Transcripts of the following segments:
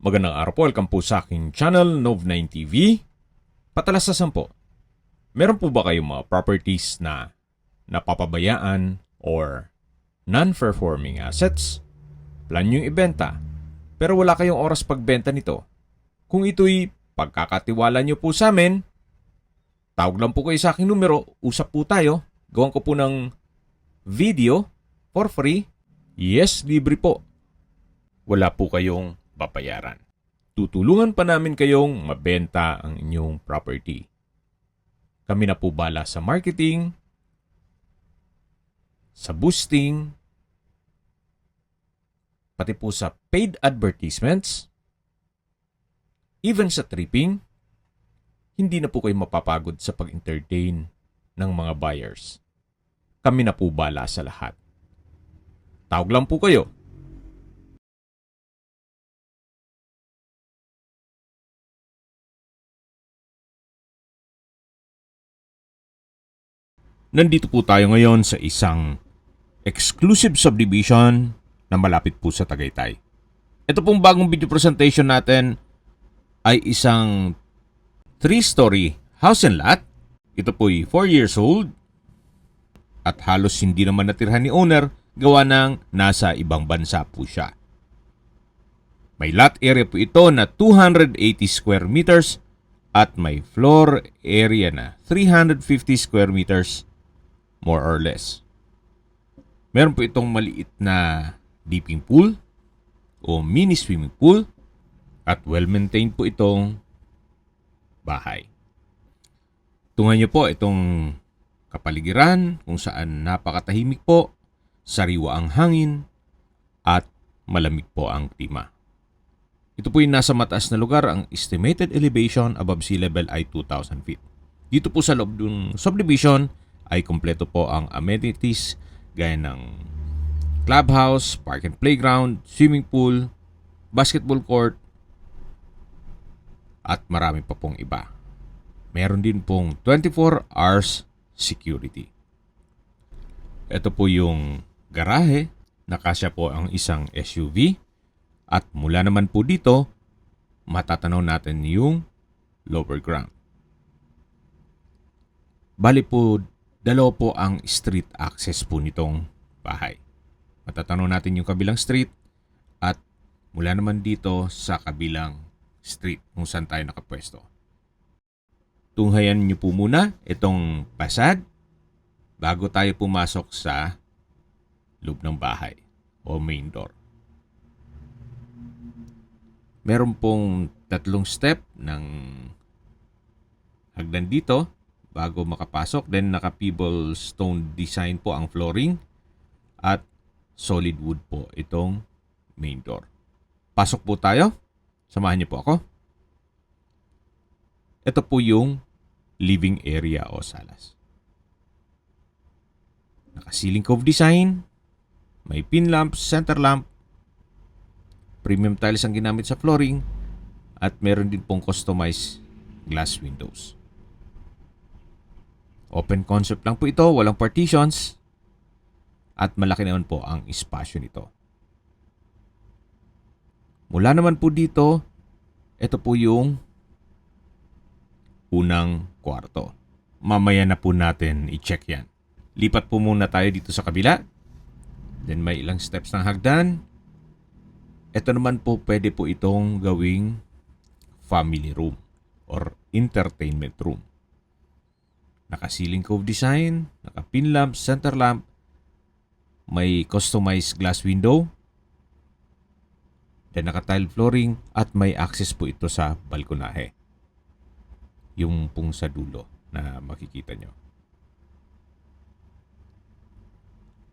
Magandang araw po, welcome po sa aking channel, Nov9 TV. Patalasasan po, meron po ba kayong mga properties na napapabayaan or non-performing assets? Plan nyo ibenta, pero wala kayong oras pagbenta nito. Kung ito'y pagkakatiwala nyo po sa amin, tawag lang po kayo sa aking numero, usap po tayo, gawan ko po ng video for free. Yes, libre po. Wala po kayong babayaran. Tutulungan pa namin kayong mabenta ang inyong property. Kami na po bala sa marketing, sa boosting, pati po sa paid advertisements, even sa tripping. Hindi na po kayo mapapagod sa pag-entertain ng mga buyers. Kami na po bala sa lahat. Tawag lang po kayo. Nandito po tayo ngayon sa isang exclusive subdivision na malapit po sa Tagaytay. Ito pong bagong video presentation natin ay isang 3-story house and lot. Ito po ay 4 years old at halos hindi naman natirhan ni owner gawa ng nasa ibang bansa po siya. May lot area po ito na 280 square meters at may floor area na 350 square meters more or less. Meron po itong maliit na dipping pool o mini swimming pool at well-maintained po itong bahay. Tungan niyo po itong kapaligiran kung saan napakatahimik po, sariwa ang hangin at malamig po ang klima. Ito po yung nasa mataas na lugar. Ang estimated elevation above sea level ay 2,000 feet. Dito po sa loob ng subdivision ay kompleto po ang amenities gaya ng clubhouse, park and playground, swimming pool, basketball court, at marami pa pong iba. Meron din pong 24 hours security. Ito po yung garahe, nakasya po ang isang SUV, at mula naman po dito, matatanaw natin yung lower ground. Bali po, dalawa po ang street access po nitong bahay. Matatanaw natin yung kabilang street at mula naman dito sa kabilang street kung saan tayo nakapwesto. Tunghayan niyo po muna itong pasad bago tayo pumasok sa loob ng bahay o main door. Meron pong 3 step ng hagdan dito bago makapasok. Then naka-pebble stone design po ang flooring at solid wood po itong main door. Pasok po tayo. Samahan niyo po ako. Ito po yung living area o salas. Naka-ceiling cove design. May pin lamp, center lamp. Premium tiles ang ginamit sa flooring. At meron din pong customized glass windows. Open concept lang po ito, walang partitions. At malaki naman po ang espasyo nito. Mula naman po dito, ito po yung unang kwarto. Mamaya na po natin i-check yan. Lipat po muna tayo dito sa kabila. Then may ilang steps ng hagdan. Ito naman po pwede po itong gawing family room or entertainment room. Naka-ceiling cove design, naka-pin lamp, center lamp, may customized glass window, then naka-tile flooring at may access po ito sa balkonahe. Yung pong sa dulo na makikita nyo.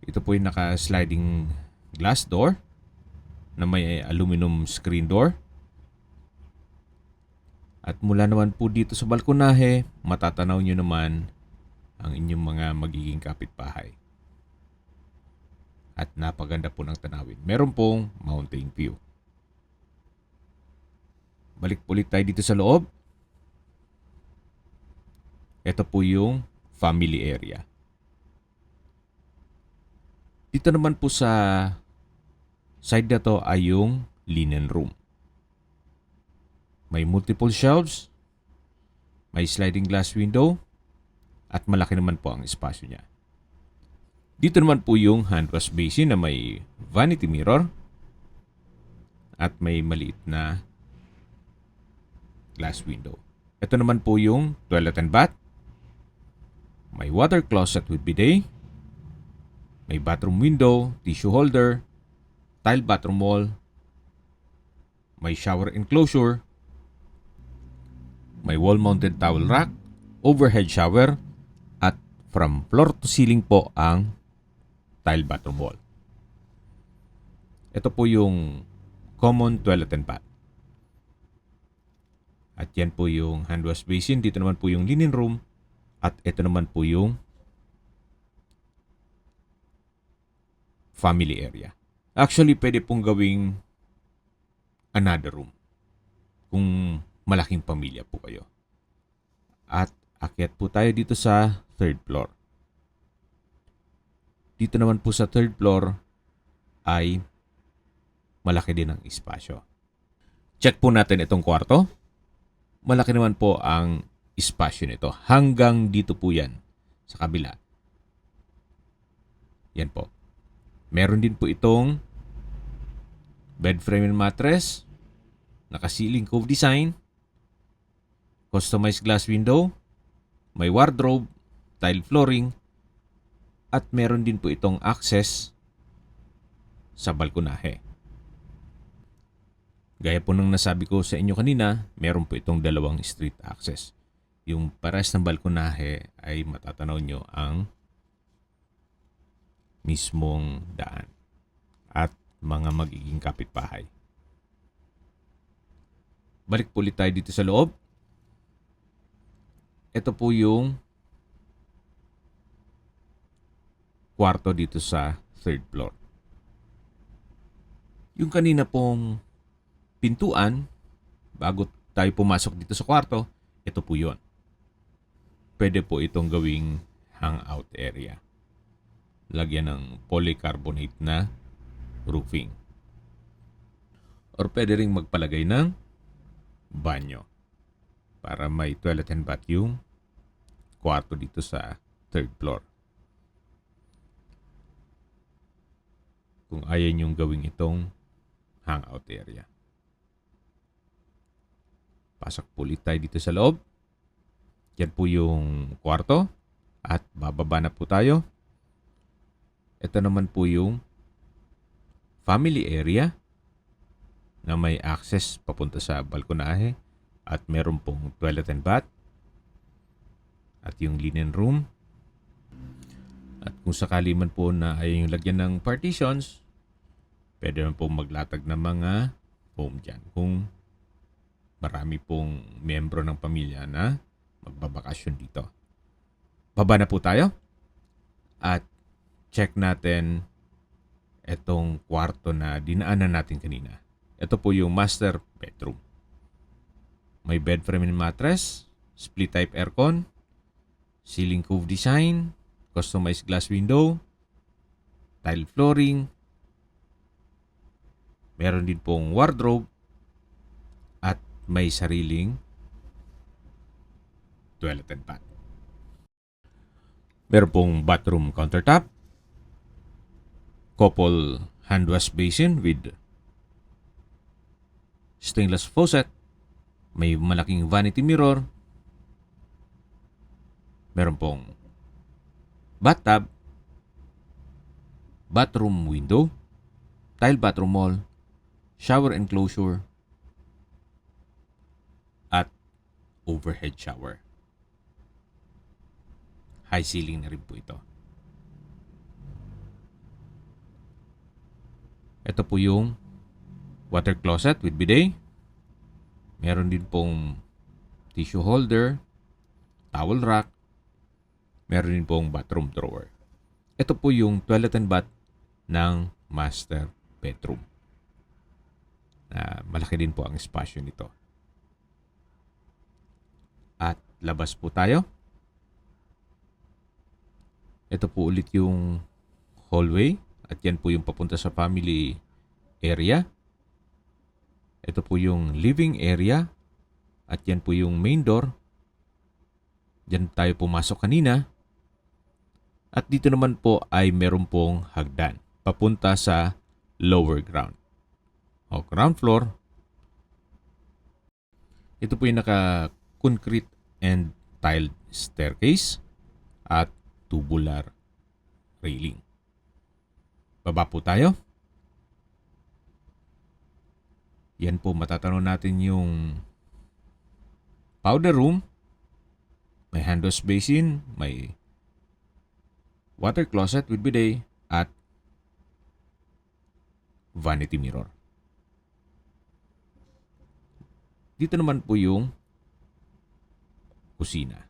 Ito po yung naka-sliding glass door na may aluminum screen door. At mula naman po dito sa balkonahe, matatanaw nyo naman ang inyong mga magiging kapitbahay. At napaganda po ng tanawin. Meron pong mountain view. Balik po ulit tayo dito sa loob. Ito po yung family area. Dito naman po sa side na to ay yung linen room. May multiple shelves, may sliding glass window, at malaki naman po ang espasyo niya. Dito naman po yung hand wash basin na may vanity mirror at may maliit na glass window. Ito naman po yung toilet and bath. May water closet with bidet. May bathroom window, tissue holder, tile bathroom wall. May shower enclosure. May wall-mounted towel rack, overhead shower, at from floor to ceiling po ang tile bathroom wall. Ito po yung common toilet and bath. At yan po yung hand wash basin. Dito naman po yung linen room. At ito naman po yung family area. Actually, pwede pong gawing another room kung malaking pamilya po kayo. At akyat po tayo dito sa third floor. Dito naman po sa third floor ay malaki din ang espasyo. Check po natin itong kwarto. Malaki naman po ang espasyo nito. Hanggang dito po yan sa kabila. Yan po. Meron din po itong bed frame and mattress, naka-ceiling cove design, customized glass window, may wardrobe, tile flooring, at meron din po itong access sa balkonahe. Gaya po ng nasabi ko sa inyo kanina, meron po itong dalawang street access. Yung pares ng balkonahe ay matatanaw nyo ang mismong daan at mga magiging kapitbahay. Balik po ulit tayo dito sa loob. Ito po yung kwarto dito sa third floor. Yung kanina pong pintuan, bago tayo pumasok dito sa kwarto, ito po yun. Pwede po itong gawing hangout area. Lagyan ng polycarbonate na roofing. Or pwede ring magpalagay ng banyo para may toilet and bath yung kwarto dito sa third floor. Kung ayaw nyong gawing itong hangout area. Pasok po ulit tayo dito sa loob. Yan po yung kwarto. At bababa na po tayo. Ito naman po yung family area na may access papunta sa balkonahe. At meron pong toilet and bath. At yung linen room. At kung sakali man po na ay yung lagyan ng partitions, pwede man po maglatag ng mga foam dyan. Kung marami pong miyembro ng pamilya na magbabakasyon dito. Baba na po tayo. At check natin itong kwarto na dinaanan natin kanina. Ito po yung master bedroom. May bed frame and mattress, split type aircon, ceiling cove design, customized glass window, tile flooring, meron din pong wardrobe, at may sariling toilet and bath. Meron pong bathroom countertop, couple hand wash basin with stainless faucet, may malaking vanity mirror, meron pong bathtub, bathroom window, tile bathroom wall, shower enclosure, at overhead shower. High ceiling na rin po ito. Ito po yung water closet with bidet. Meron din pong tissue holder, towel rack, meron din pong bathroom drawer. Ito po yung toilet and bath ng master bedroom. Malaki din po ang espasyo nito. At labas po tayo. Ito po ulit yung hallway. At yan po yung papunta sa family area. Ito po yung living area At yan po yung main door. Diyan tayo pumasok kanina. At dito naman po ay meron pong hagdan papunta sa lower ground o ground floor. Ito po yung naka-concrete and tiled staircase at tubular railing. Baba po tayo. Yan po, matatanong natin yung powder room. May hand wash basin, may water closet with bidet, at vanity mirror. Dito naman po yung kusina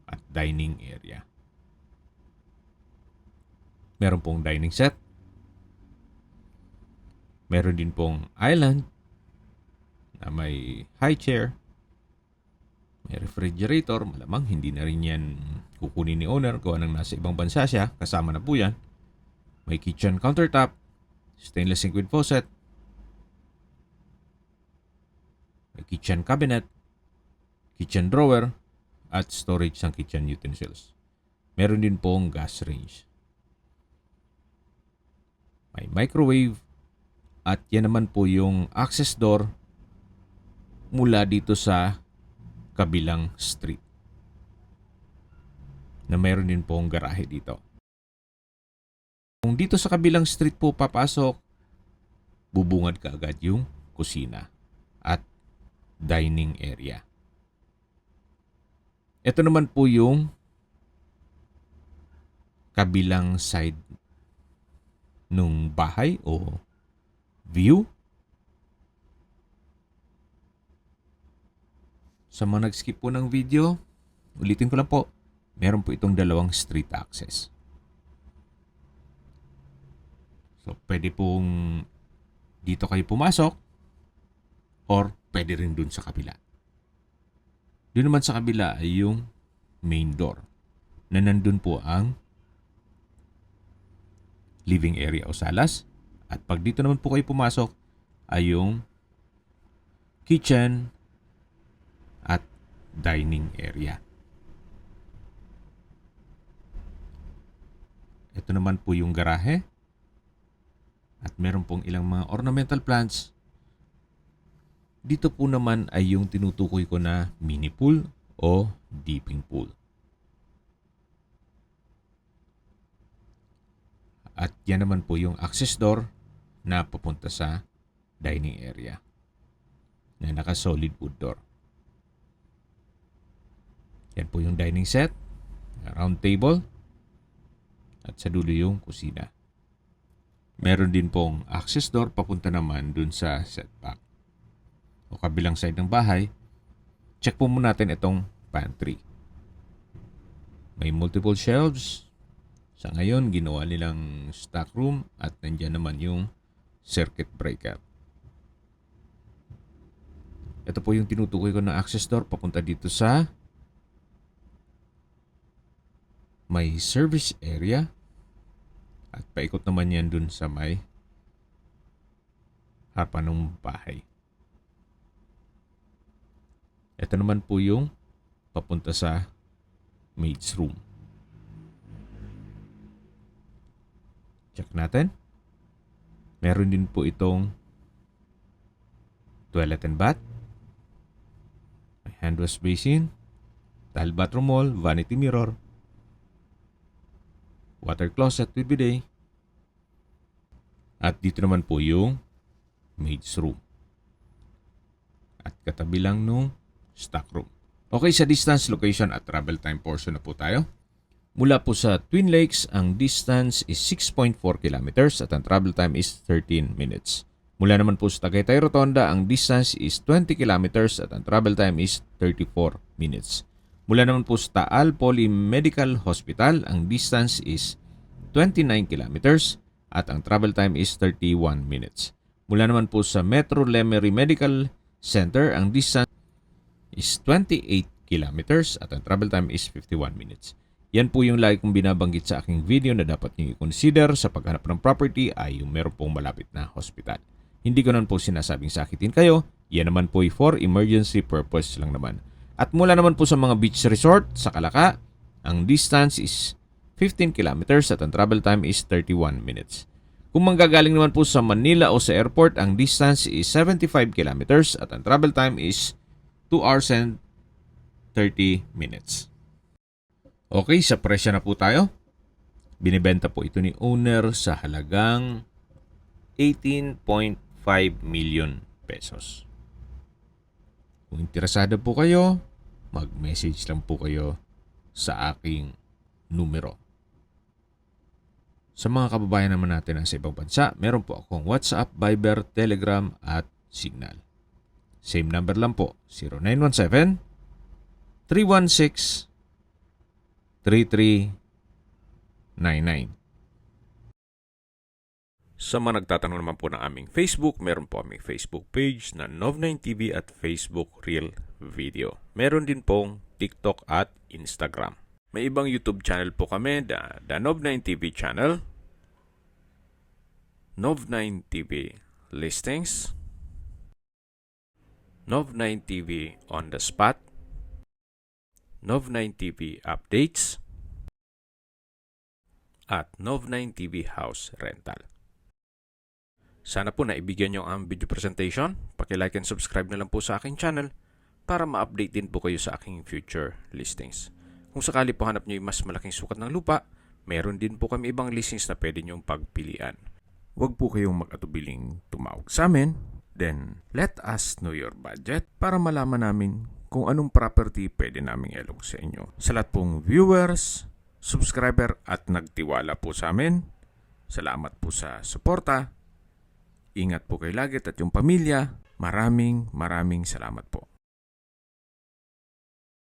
at dining area. Meron pong dining set. Meron din pong island na may high chair. May refrigerator. Malamang hindi na rin yan kukunin ni owner kung anong nasa ibang bansa siya. Kasama na po yan. May kitchen countertop. Stainless sink with faucet. May kitchen cabinet. Kitchen drawer. At storage ng kitchen utensils. Meron din pong gas range. May microwave. At yan naman po yung access door mula dito sa kabilang street. Na mayroon din pong garahe dito. Kung dito sa kabilang street po papasok, bubungad ka agad yung kusina at dining area. Ito naman po yung kabilang side nung bahay o view. Sa mga nag-skip po ng video, ulitin ko lang po, meron po itong dalawang street access. So, pwede pong dito kayo pumasok or pwede rin dun sa kabila. Doon naman sa kabila ay yung main door na nandun po ang living area o salas. At pag dito naman po kayo pumasok ay yung kitchen at dining area. Ito naman po yung garahe. At meron pong ilang mga ornamental plants. Dito po naman ay yung tinutukoy ko na mini pool o dipping pool. At yan naman po yung access door na papunta sa dining area na naka-solid wood door. Yan po yung dining set, round table, at sa dulo yung kusina. Meron din pong access door papunta naman dun sa setback o kabilang side ng bahay. Check po muna natin itong pantry. May multiple shelves. Sa ngayon, ginawa nilang stock room at nandiyan naman yung circuit breaker. Ito po yung tinutukoy ko na access door papunta dito sa may service area at paikot naman yan dun sa may harapan ng bahay. Ito naman po yung papunta sa maid's room. Check natin. Meron din po itong toilet and bath. May hand wash basin. Tile bathroom wall. Vanity mirror. Water closet with bidet. At dito naman po yung maid's room. At katabi lang nung stock room. Okay, sa distance, location at travel time portion na po tayo. Mula po sa Twin Lakes, ang distance is 6.4 kilometers at ang travel time is 13 minutes. Mula naman po sa Tagaytay Rotonda, ang distance is 20 kilometers at ang travel time is 34 minutes. Mula naman po sa Taal Poly Medical Hospital, ang distance is 29 kilometers at ang travel time is 31 minutes. Mula naman po sa Metro Lemery Medical Center, ang distance is 28 kilometers at ang travel time is 51 minutes. Yan po yung lagi kong binabanggit sa aking video na dapat nyo i-consider sa paghanap ng property ay yung meron pong malapit na hospital. Hindi ko naman po sinasabing sakitin kayo, Yan naman po ay for emergency purpose lang naman. At mula naman po sa mga beach resort sa Calaca, ang distance is 15 kilometers at ang travel time is 31 minutes. Kung manggagaling naman po sa Manila o sa airport, ang distance is 75 kilometers at ang travel time is 2 hours and 30 minutes. Okay, sa presyo na po tayo. Binibenta po ito ni owner sa halagang 18.5 million pesos. Kung interesado po kayo, mag-message lang po kayo sa aking numero. Sa mga kababayan naman natin sa ibang bansa, meron po akong WhatsApp, Viber, Telegram at Signal. Same number lang po, 0917 316 3399. Sa mga nagtatanong naman po ng aming Facebook, meron po aming Facebook page na Nov9TV at Facebook Real Video. Meron din pong TikTok at Instagram. May ibang YouTube channel po kami, the Nov9TV channel, Nov9TV Listings, Nov9TV On The Spot, Nov9TV Updates, at Nov9TV House Rental. Sana po naibigyan nyo ang video presentation. Paki-like and subscribe na lang po sa aking channel para ma-update din po kayo sa aking future listings. Kung sakali po hanap nyo yung mas malaking sukat ng lupa, meron din po kami ibang listings na pwede nyong pagpilian. Huwag po kayong mag-atubiling tumawag sa amin. Then, let us know your budget para malaman namin kung anong property pwede naming ilog sa inyo. Sa lahat pong viewers, subscriber at nagtiwala po sa amin, salamat po sa suporta. Ingat po kayo lagi at yung pamilya. Maraming salamat po.